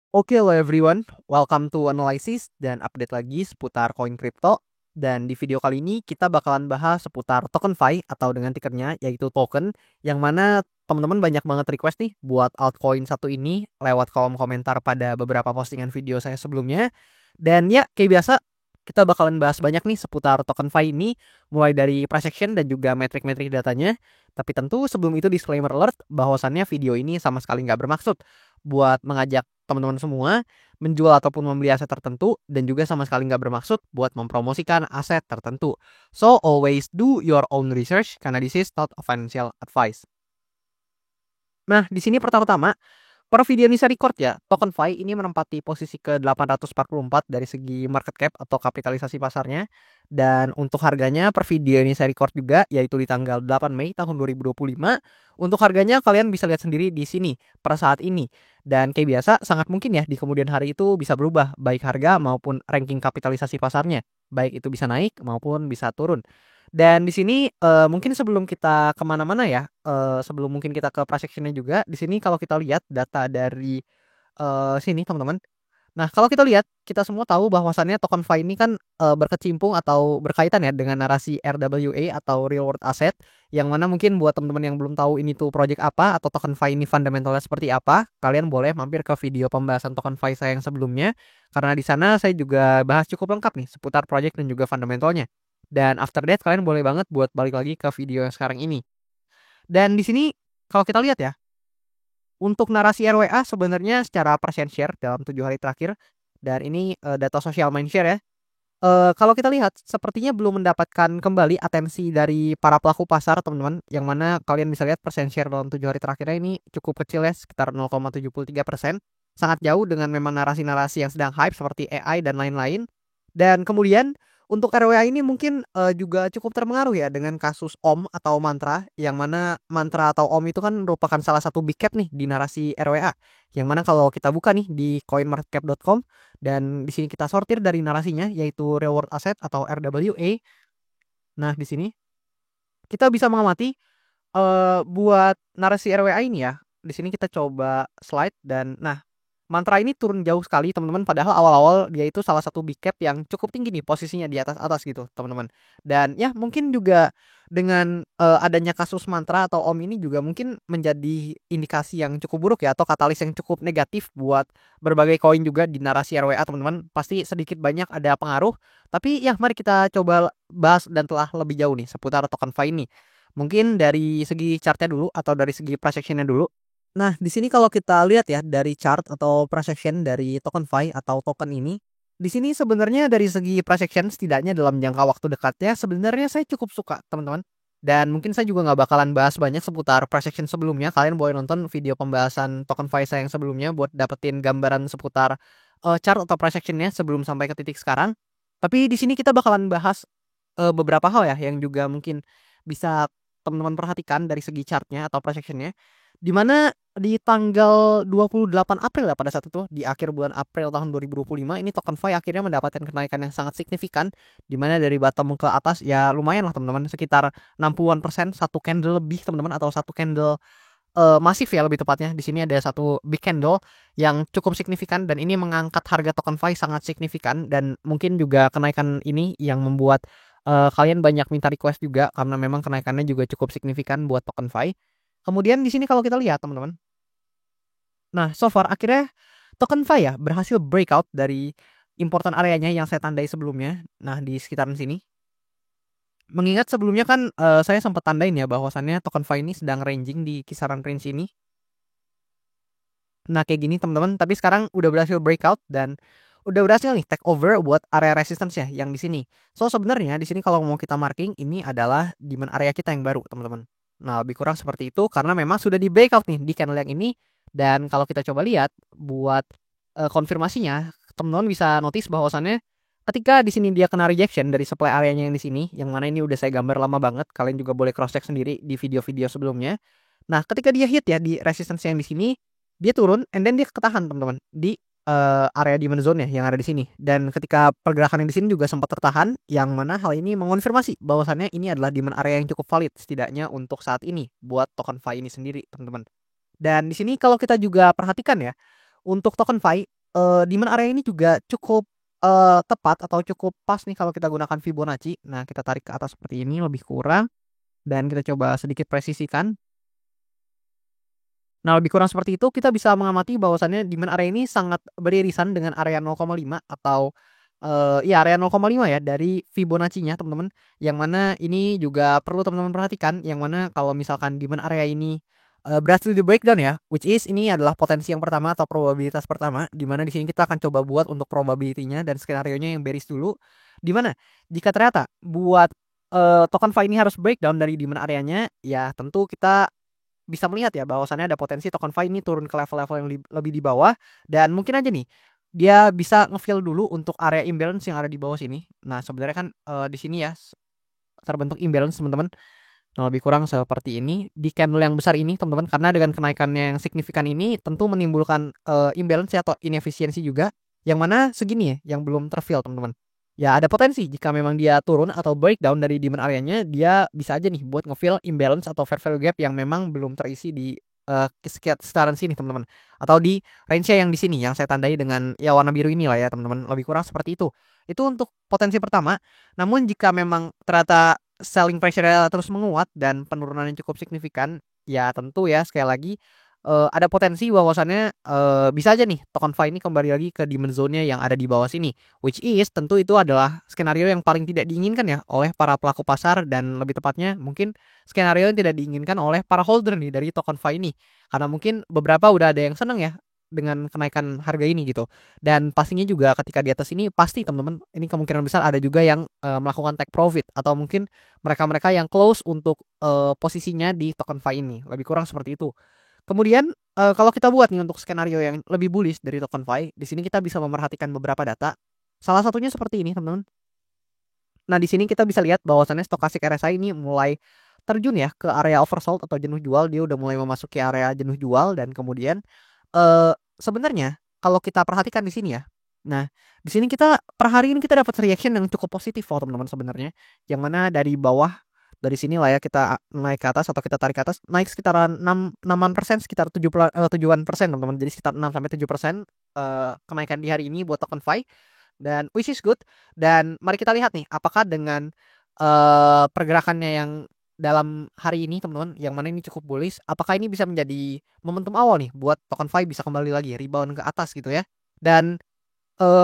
Oke, hello everyone, welcome to Analysis dan update lagi seputar koin kripto. Dan di video kali ini kita bakalan bahas seputar TokenFi atau dengan tickernya yaitu token, yang mana teman-teman banyak banget request nih buat altcoin satu ini lewat kolom komentar pada beberapa postingan video saya sebelumnya. Dan ya, kayak biasa kita bakalan bahas banyak nih seputar TokenFi ini, mulai dari price action dan juga metrik-metrik datanya. Tapi tentu sebelum itu disclaimer alert bahwasannya video ini sama sekali nggak bermaksud buat mengajak teman-teman semua menjual ataupun membeli aset tertentu, dan juga sama sekali nggak bermaksud buat mempromosikan aset tertentu. So always do your own research karena this is not a financial advice. Nah, di sini pertama-tama per video ini saya record ya, TokenFi ini menempati posisi ke-844 dari segi market cap atau kapitalisasi pasarnya. Dan untuk harganya per video ini saya record juga, yaitu di tanggal 8 Mei tahun 2025. Untuk harganya kalian bisa lihat sendiri di sini per saat ini. Dan kayak biasa sangat mungkin ya di kemudian hari itu bisa berubah, baik harga maupun ranking kapitalisasi pasarnya. Baik itu bisa naik maupun bisa turun. Dan di sini mungkin sebelum kita kemana-mana ya, sebelum mungkin kita ke price action-nya juga, di sini kalau kita lihat data dari sini teman-teman. Nah, kalau kita lihat, kita semua tahu bahwasannya TokenFi ini kan berkecimpung atau berkaitan ya dengan narasi RWA atau Real World Asset, yang mana mungkin buat teman-teman yang belum tahu ini tuh project apa atau TokenFi ini fundamentalnya seperti apa, kalian boleh mampir ke video pembahasan TokenFi saya yang sebelumnya, karena di sana saya juga bahas cukup lengkap nih seputar project dan juga fundamentalnya. Dan after that kalian boleh banget buat balik lagi ke video yang sekarang ini. Dan di sini kalau kita lihat ya, untuk narasi RWA sebenarnya secara persen share dalam 7 hari terakhir, dan ini data social mindshare ya. Kalau kita lihat sepertinya belum mendapatkan kembali atensi dari para pelaku pasar teman-teman, yang mana kalian bisa lihat persen share dalam 7 hari terakhirnya ini cukup kecil ya, sekitar 0,73%. Sangat jauh dengan memang narasi-narasi yang sedang hype seperti AI dan lain-lain. Dan kemudian untuk RWA ini mungkin juga cukup terpengaruh ya dengan kasus Om atau mantra, yang mana mantra atau Om itu kan merupakan salah satu big cap nih di narasi RWA. Yang mana kalau kita buka nih di coinmarketcap.com dan di sini kita sortir dari narasinya yaitu reward asset atau RWA. Nah, di sini kita bisa mengamati buat narasi RWA ini ya. Di sini kita coba slide dan nah, mantra ini turun jauh sekali teman-teman, padahal awal-awal dia itu salah satu big cap yang cukup tinggi nih posisinya di atas-atas gitu teman-teman. Dan ya mungkin juga dengan adanya kasus mantra atau Om ini juga mungkin menjadi indikasi yang cukup buruk ya, atau katalis yang cukup negatif buat berbagai koin juga di narasi RWA teman-teman. Pasti sedikit banyak ada pengaruh. Tapi ya mari kita coba bahas dan telah lebih jauh nih seputar TokenFi ini. Mungkin dari segi chartnya dulu atau dari segi price action-nya dulu. Nah, di sini kalau kita lihat ya dari chart atau price action dari TokenFi atau token ini, di sini sebenarnya dari segi price action setidaknya dalam jangka waktu dekatnya sebenarnya saya cukup suka teman-teman. Dan mungkin saya juga nggak bakalan bahas banyak seputar price action sebelumnya. Kalian boleh nonton video pembahasan TokenFi saya yang sebelumnya buat dapetin gambaran seputar chart atau price action-nya sebelum sampai ke titik sekarang. Tapi di sini kita bakalan bahas beberapa hal ya yang juga mungkin bisa teman-teman perhatikan dari segi chartnya atau price action-nya. Di mana di tanggal 28 April ya pada saat itu, di akhir bulan April tahun 2025 ini TokenFi akhirnya mendapatkan kenaikan yang sangat signifikan, di mana dari bottom ke atas ya lumayan lah teman-teman, sekitar 60-an%, satu candle lebih teman-teman, atau satu candle masif ya lebih tepatnya. Di sini ada satu big candle yang cukup signifikan dan ini mengangkat harga TokenFi sangat signifikan, dan mungkin juga kenaikan ini yang membuat kalian banyak minta request juga karena memang kenaikannya juga cukup signifikan buat TokenFi. Kemudian di sini kalau kita lihat teman-teman. Nah, so far akhirnya TokenFi ya berhasil breakout dari important areanya yang saya tandai sebelumnya. Nah, di sekitaran sini. Mengingat sebelumnya kan saya sempat tandain ya bahwasannya TokenFi ini sedang ranging di kisaran range ini. Nah, kayak gini teman-teman, tapi sekarang udah berhasil breakout dan udah berhasil nih take over buat area resistance ya yang di sini. So sebenarnya di sini kalau mau kita marking ini adalah demand area kita yang baru, teman-teman. Nah, lebih kurang seperti itu karena memang sudah di breakout nih di candle yang ini, dan kalau kita coba lihat buat konfirmasinya, teman-teman bisa notice bahwasannya ketika di sini dia kena rejection dari supply areanya yang di sini, yang mana ini udah saya gambar lama banget, kalian juga boleh cross check sendiri di video-video sebelumnya. Nah, ketika dia hit ya di resistance yang di sini, dia turun and then dia ketahan teman-teman di area demand zone ya yang ada di sini. Dan ketika pergerakan yang di sini juga sempat tertahan, yang mana hal ini mengonfirmasi bahwasannya ini adalah demand area yang cukup valid setidaknya untuk saat ini buat TokenFi ini sendiri, teman-teman. Dan di sini kalau kita juga perhatikan ya, untuk TokenFi demand area ini juga cukup, tepat atau cukup pas nih kalau kita gunakan Fibonacci. Nah, kita tarik ke atas seperti ini lebih kurang dan kita coba sedikit presisikan. Nah, lebih kurang seperti itu kita bisa mengamati bahwasannya demand area ini sangat beririsan dengan area 0,5 atau, ya area 0,5 ya dari Fibonacci-nya teman-teman, yang mana ini juga perlu teman-teman perhatikan, yang mana kalau misalkan demand area ini, berhasil di-breakdown ya, which is ini adalah potensi yang pertama atau probabilitas pertama, di mana di sini kita akan coba buat untuk probability-nya dan skenarionya yang bearish dulu, di mana jika ternyata buat, token FI ini harus breakdown dari demand areanya, ya tentu kita bisa melihat ya bahwasannya ada potensi token FI ini turun ke level-level yang lebih di bawah dan mungkin aja nih dia bisa nge-fill dulu untuk area imbalance yang ada di bawah sini. Nah, sebenarnya kan, di sini ya terbentuk imbalance teman-teman. Nah, lebih kurang seperti ini di candle yang besar ini teman-teman, karena dengan kenaikannya yang signifikan ini tentu menimbulkan, imbalance ya atau inefisiensi juga, yang mana segini ya yang belum terfill teman-teman. Ya ada potensi jika memang dia turun atau breakdown dari demand area-nya, dia bisa aja nih buat nge-fill imbalance atau fair value gap yang memang belum terisi di, sekitaran sini teman-teman, atau di range-nya yang di sini yang saya tandai dengan ya warna biru ini lah ya teman-teman, lebih kurang seperti itu. Itu untuk potensi pertama, namun jika memang ternyata selling pressure-nya terus menguat dan penurunannya cukup signifikan, ya tentu ya sekali lagi, ada potensi bahwasannya, bisa aja nih token FI ini kembali lagi ke demand zone-nya yang ada di bawah sini, which is tentu itu adalah skenario yang paling tidak diinginkan ya oleh para pelaku pasar dan lebih tepatnya mungkin skenario yang tidak diinginkan oleh para holder nih dari token FI ini. Karena mungkin beberapa udah ada yang seneng ya dengan kenaikan harga ini gitu. Dan pastinya juga ketika di atas ini pasti teman-teman ini kemungkinan besar ada juga yang, melakukan take profit atau mungkin mereka-mereka yang close untuk, posisinya di token FI ini, lebih kurang seperti itu. Kemudian, kalau kita buat nih untuk skenario yang lebih bullish dari token FI, di sini kita bisa memerhatikan beberapa data. Salah satunya seperti ini, teman-teman. Nah, di sini kita bisa lihat bahwasannya stochastic RSI ini mulai terjun ya ke area oversold atau jenuh jual, dia udah mulai memasuki area jenuh jual dan kemudian, sebenarnya kalau kita perhatikan di sini ya, nah di sini kita per hari ini kita dapat reaction yang cukup positif loh teman-teman sebenarnya, yang mana dari bawah dari sini lah ya kita naik ke atas atau kita tarik ke atas, naik sekitaran 6-an%, sekitar 7-an persen teman-teman. Jadi sekitar 6-7%, kenaikan di hari ini buat token FI dan which is good. Dan mari kita lihat nih apakah dengan, pergerakannya yang dalam hari ini teman-teman, yang mana ini cukup bullish, apakah ini bisa menjadi momentum awal nih buat token FI bisa kembali lagi rebound ke atas gitu ya. Dan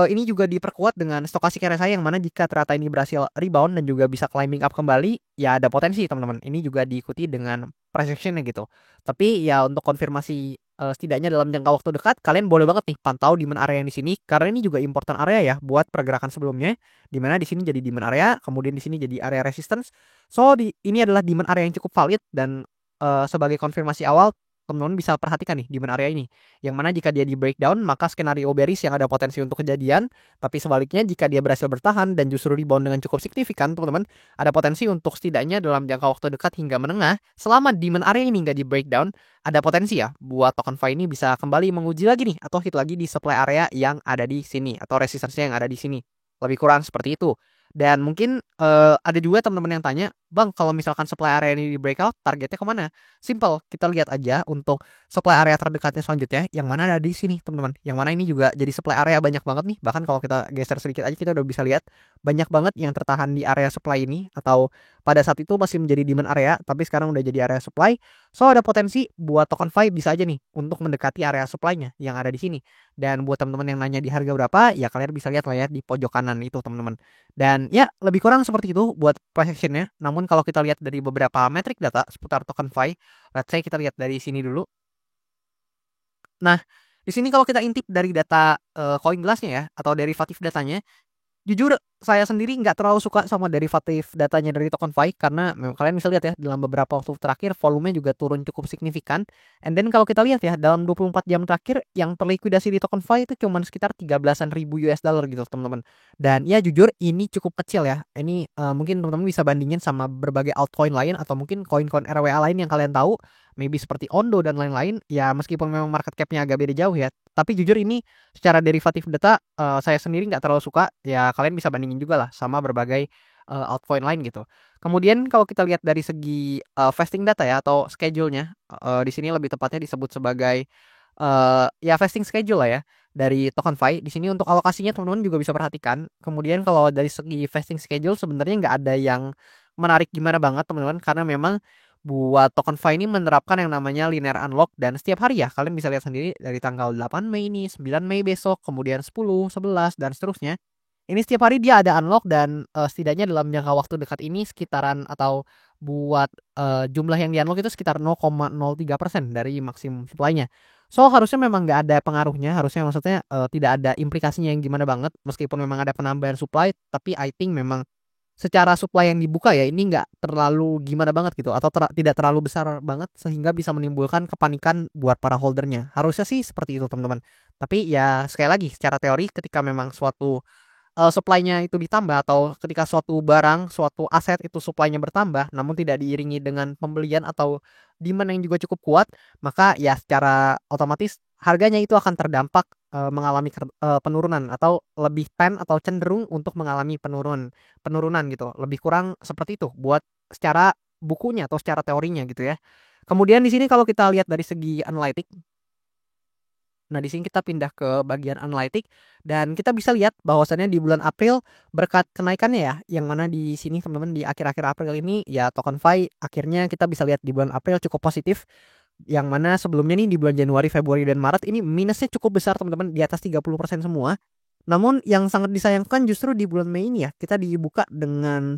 ini juga diperkuat dengan stochastic RSI yang mana jika ternyata ini berhasil rebound dan juga bisa climbing up kembali, ya ada potensi teman-teman. Ini juga diikuti dengan price action-nya gitu. Tapi ya untuk konfirmasi, setidaknya dalam jangka waktu dekat, kalian boleh banget nih pantau demand area yang di sini karena ini juga important area ya buat pergerakan sebelumnya, di mana di sini jadi demand area, kemudian di sini jadi area resistance. So ini adalah demand area yang cukup valid dan, sebagai konfirmasi awal teman-teman bisa perhatikan nih demand area ini. Yang mana jika dia di breakdown maka skenario bearish yang ada potensi untuk kejadian, tapi sebaliknya jika dia berhasil bertahan dan justru rebound dengan cukup signifikan teman-teman, ada potensi untuk setidaknya dalam jangka waktu dekat hingga menengah, selama demand area ini nggak di breakdown, ada potensi ya buat token FI ini bisa kembali menguji lagi nih atau hit lagi di supply area yang ada di sini atau resistance-nya yang ada di sini. Lebih kurang seperti itu. Dan mungkin, ada juga teman-teman yang tanya, "Bang, kalau misalkan supply area ini di breakout, targetnya kemana?" Simple, kita lihat aja untuk supply area terdekatnya selanjutnya yang mana ada di sini teman-teman, yang mana ini juga jadi supply area banyak banget nih, bahkan kalau kita geser sedikit aja kita udah bisa lihat banyak banget yang tertahan di area supply ini atau pada saat itu masih menjadi demand area tapi sekarang udah jadi area supply. So ada potensi buat token FI bisa aja nih untuk mendekati area supply-nya yang ada di sini. Dan buat teman-teman yang nanya di harga berapa, ya kalian bisa lihat lah ya di pojok kanan itu teman-teman. Dan ya lebih kurang seperti itu buat price action-nya. Namun kalau kita lihat dari beberapa metrik data seputar token FI, let's say kita lihat dari sini dulu. Nah, di sini kalau kita intip dari data, Coinglass-nya ya atau derivatif datanya, jujur saya sendiri nggak terlalu suka sama derivatif datanya dari token FI karena kalian bisa lihat ya dalam beberapa waktu terakhir volumenya juga turun cukup signifikan. And then kalau kita lihat ya dalam 24 jam terakhir yang terlikuidasi di token FI itu cuma sekitar 13-an ribu US dollar gitu teman-teman. Dan ya jujur ini cukup kecil ya. Ini, mungkin teman-teman bisa bandingin sama berbagai altcoin lain atau mungkin koin-koin RWA lain yang kalian tahu, maybe seperti Ondo dan lain-lain. Ya meskipun memang market cap-nya agak beda jauh ya, tapi jujur ini secara derivatif data, saya sendiri nggak terlalu suka, ya kalian bisa bandingin juga lah sama berbagai, altcoin lain gitu. Kemudian kalau kita lihat dari segi, vesting data ya atau schedule-nya, di sini lebih tepatnya disebut sebagai, ya vesting schedule lah ya dari TokenFi. Di sini untuk alokasinya teman-teman juga bisa perhatikan. Kemudian kalau dari segi vesting schedule sebenarnya nggak ada yang menarik gimana banget teman-teman, karena memang buat TokenFi ini menerapkan yang namanya linear unlock, dan setiap hari ya kalian bisa lihat sendiri dari tanggal 8 Mei ini, 9 Mei besok, kemudian 10, 11 dan seterusnya. Ini setiap hari dia ada unlock, dan setidaknya dalam jangka waktu dekat ini sekitaran atau buat jumlah yang di unlock itu sekitar 0,03% dari maksimum supply-nya. So harusnya memang nggak ada pengaruhnya, harusnya maksudnya tidak ada implikasinya yang gimana banget, meskipun memang ada penambahan supply, tapi I think memang secara supply yang dibuka ya ini nggak terlalu gimana banget gitu, atau tidak terlalu besar banget sehingga bisa menimbulkan kepanikan buat para holdernya. Harusnya sih seperti itu teman-teman. Tapi ya sekali lagi secara teori ketika memang suatu supply-nya itu ditambah, atau ketika suatu barang, suatu aset itu supply-nya bertambah namun tidak diiringi dengan pembelian atau demand yang juga cukup kuat, maka ya secara otomatis harganya itu akan terdampak mengalami penurunan, atau lebih atau cenderung untuk mengalami penurunan gitu. Lebih kurang seperti itu buat secara bukunya atau secara teorinya gitu ya. Kemudian di sini kalau kita lihat dari segi analitik. Nah, di sini kita pindah ke bagian analitik, dan kita bisa lihat bahwasannya di bulan April berkat kenaikannya ya, yang mana di sini teman-teman di akhir-akhir April ini ya TokenFi akhirnya kita bisa lihat di bulan April cukup positif, yang mana sebelumnya nih di bulan Januari, Februari dan Maret ini minusnya cukup besar teman-teman, di atas 30% semua. Namun yang sangat disayangkan justru di bulan Mei ini ya kita dibuka dengan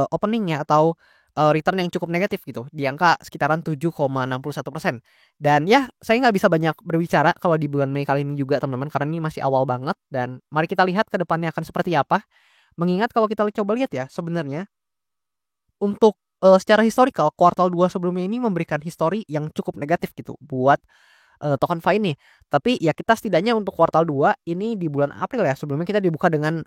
opening ya, atau return yang cukup negatif gitu di angka sekitaran 7,61%. Dan ya saya nggak bisa banyak berbicara kalau di bulan Mei kali ini juga teman-teman, karena ini masih awal banget, dan mari kita lihat ke depannya akan seperti apa. Mengingat kalau kita coba lihat ya sebenarnya untuk secara historical kuartal 2 sebelumnya ini memberikan histori yang cukup negatif gitu buat TokenFi ini. Tapi ya kita setidaknya untuk kuartal 2 ini di bulan April ya sebelumnya kita dibuka dengan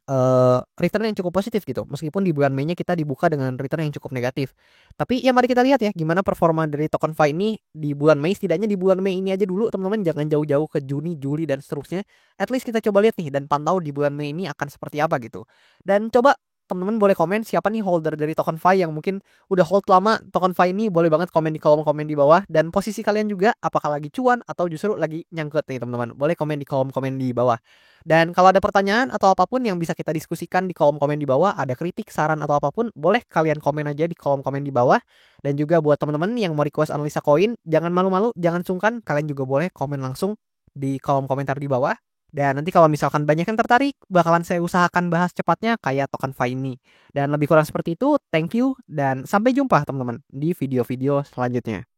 return yang cukup positif gitu. Meskipun di bulan Mei-nya kita dibuka dengan return yang cukup negatif. Tapi ya mari kita lihat ya gimana performa dari TokenFi ini di bulan Mei. Setidaknya di bulan Mei ini aja dulu teman-teman, jangan jauh-jauh ke Juni, Juli dan seterusnya. At least kita coba lihat nih dan pantau di bulan Mei ini akan seperti apa gitu. Dan coba teman-teman boleh komen siapa nih holder dari TokenFi yang mungkin udah hold lama TokenFi ini, boleh banget komen di kolom komen di bawah, dan posisi kalian juga apakah lagi cuan atau justru lagi nyangkut nih teman-teman. Boleh komen di kolom komen di bawah. Dan kalau ada pertanyaan atau apapun yang bisa kita diskusikan di kolom komen di bawah, ada kritik, saran atau apapun, boleh kalian komen aja di kolom komen di bawah. Dan juga buat teman-teman yang mau request analisa koin, jangan malu-malu, jangan sungkan, kalian juga boleh komen langsung di kolom komentar di bawah. Dan nanti kalau misalkan banyak yang tertarik, bakalan saya usahakan bahas cepatnya kayak TokenFi ini. Dan lebih kurang seperti itu, thank you, dan sampai jumpa teman-teman di video-video selanjutnya.